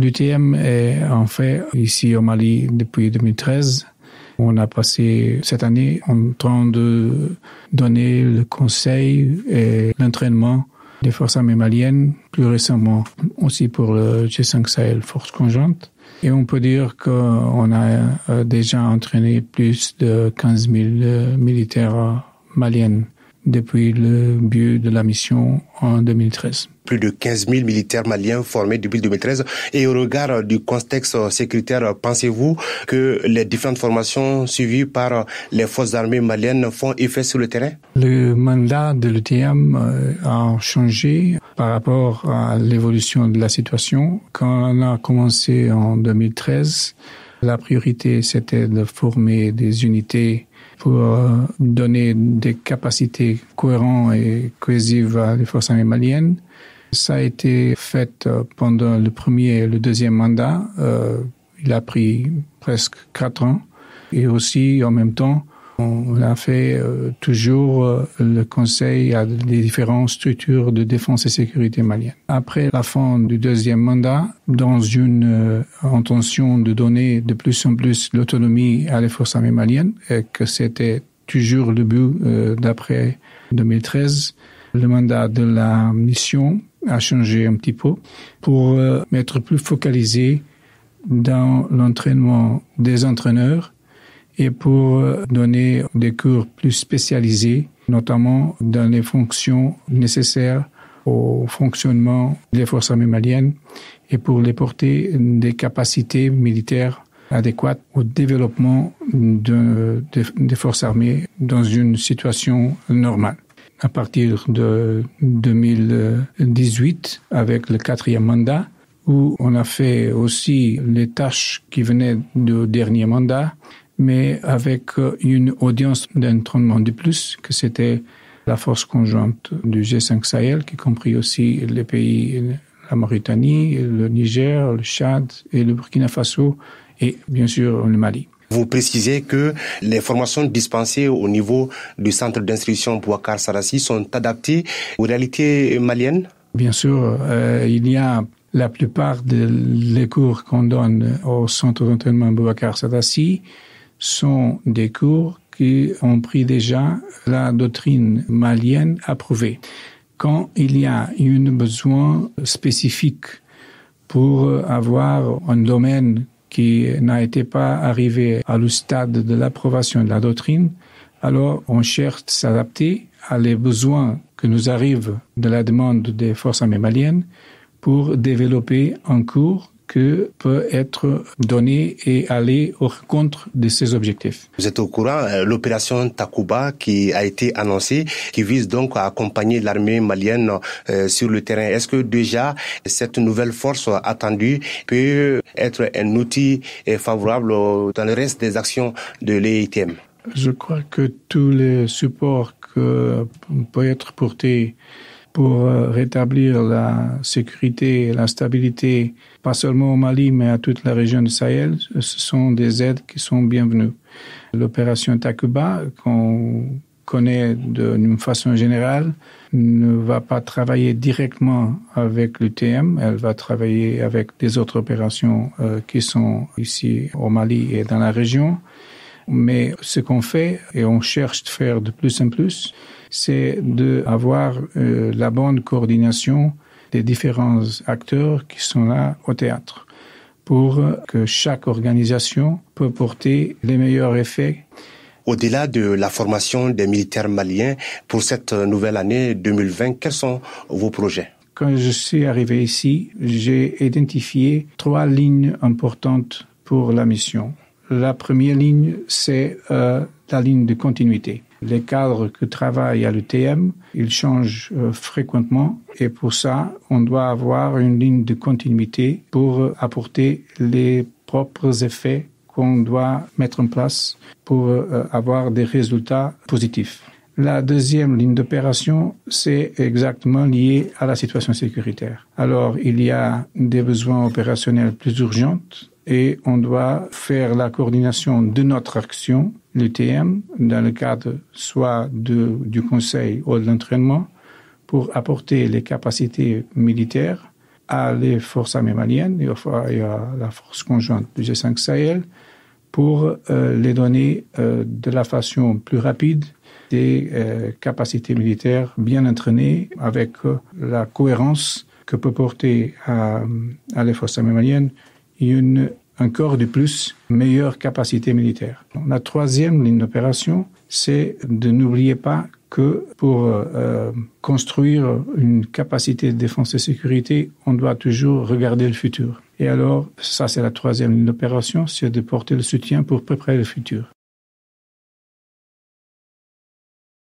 L'UTM est en fait ici au Mali depuis 2013. On a passé cette année en train de donner le conseil et l'entraînement des forces armées maliennes, plus récemment aussi pour le G5 Sahel Force Conjointe. Et on peut dire qu'on a déjà entraîné plus de 15 000 militaires maliens depuis le début de la mission en 2013. Plus de 15 000 militaires maliens formés depuis 2013. Et au regard du contexte sécuritaire, pensez-vous que les différentes formations suivies par les forces armées maliennes font effet sur le terrain? Le mandat de l'UTM a changé par rapport à l'évolution de la situation. Quand on a commencé en 2013, la priorité c'était de former des unités pour donner des capacités cohérentes et cohésives à les forces armées maliennes. Ça a été fait pendant le premier et le deuxième mandat. Il a pris presque 4 ans. Et aussi, en même temps, on a fait toujours le conseil à des différentes structures de défense et sécurité maliennes. Après la fin du deuxième mandat, dans une intention de donner de plus en plus l'autonomie à les forces armées maliennes, et que c'était toujours le but d'après 2013, le mandat de la mission a changé un petit peu pour être plus focalisé dans l'entraînement des entraîneurs et pour donner des cours plus spécialisés, notamment dans les fonctions nécessaires au fonctionnement des forces armées maliennes et pour les porter des capacités militaires adéquates au développement des forces armées dans une situation normale. À partir de 2018, avec le 4e mandat, où on a fait aussi les tâches qui venaient du dernier mandat, mais avec une audience d'entraînement de plus, que c'était la force conjointe du G5 Sahel, qui comprit aussi les pays, la Mauritanie, le Niger, le Tchad et le Burkina Faso, et bien sûr le Mali. Vous précisez que les formations dispensées au niveau du centre d'instruction Boubacar Sarrassi sont adaptées aux réalités maliennes? Bien sûr, il y a la plupart des cours qu'on donne au centre d'entraînement Boubacar Sarrassi sont des cours qui ont pris déjà la doctrine malienne approuvée. Quand il y a un besoin spécifique pour avoir un domaine qui n'a été pas arrivé à le stade de l'approbation de la doctrine, alors on cherche à s'adapter à les besoins que nous arrivent de la demande des forces armées maliennes pour développer un cours que peut être donné et aller au rencontre de ces objectifs. Vous êtes au courant, l'opération Takuba qui a été annoncée, qui vise donc à accompagner l'armée malienne sur le terrain. Est-ce que déjà cette nouvelle force attendue peut être un outil favorable dans le reste des actions de l'EITM? Je crois que tous les supports que peut être portés pour rétablir la sécurité et la stabilité, pas seulement au Mali, mais à toute la région du Sahel, ce sont des aides qui sont bienvenues. L'opération Takuba, qu'on connaît d'une façon générale, ne va pas travailler directement avec l'UTM, elle va travailler avec des autres opérations qui sont ici au Mali et dans la région. Mais ce qu'on fait, et on cherche de faire de plus en plus, c'est d'avoir la bonne coordination des différents acteurs qui sont là au théâtre pour que chaque organisation peut porter les meilleurs effets. Au-delà de la formation des militaires maliens pour cette nouvelle année 2020, quels sont vos projets? Quand je suis arrivé ici, j'ai identifié 3 lignes importantes pour la mission. La première ligne, c'est la ligne de continuité. Les cadres qui travaillent à l'UTM, ils changent fréquemment et pour ça, on doit avoir une ligne de continuité pour apporter les propres effets qu'on doit mettre en place pour avoir des résultats positifs. La deuxième ligne d'opération, c'est exactement lié à la situation sécuritaire. Alors, il y a des besoins opérationnels plus urgents et on doit faire la coordination de notre action, l'UTM, dans le cadre soit du conseil ou de l'entraînement, pour apporter les capacités militaires à les forces armées maliennes et à la force conjointe du G5 Sahel pour les donner de la façon plus rapide des capacités militaires bien entraînées avec la cohérence que peut porter à les forces armées maliennes encore de plus meilleure capacité militaire. La troisième ligne d'opération, c'est de n'oublier pas que pour construire une capacité de défense et sécurité, on doit toujours regarder le futur. Et alors, ça c'est la troisième ligne d'opération, c'est de porter le soutien pour préparer le futur.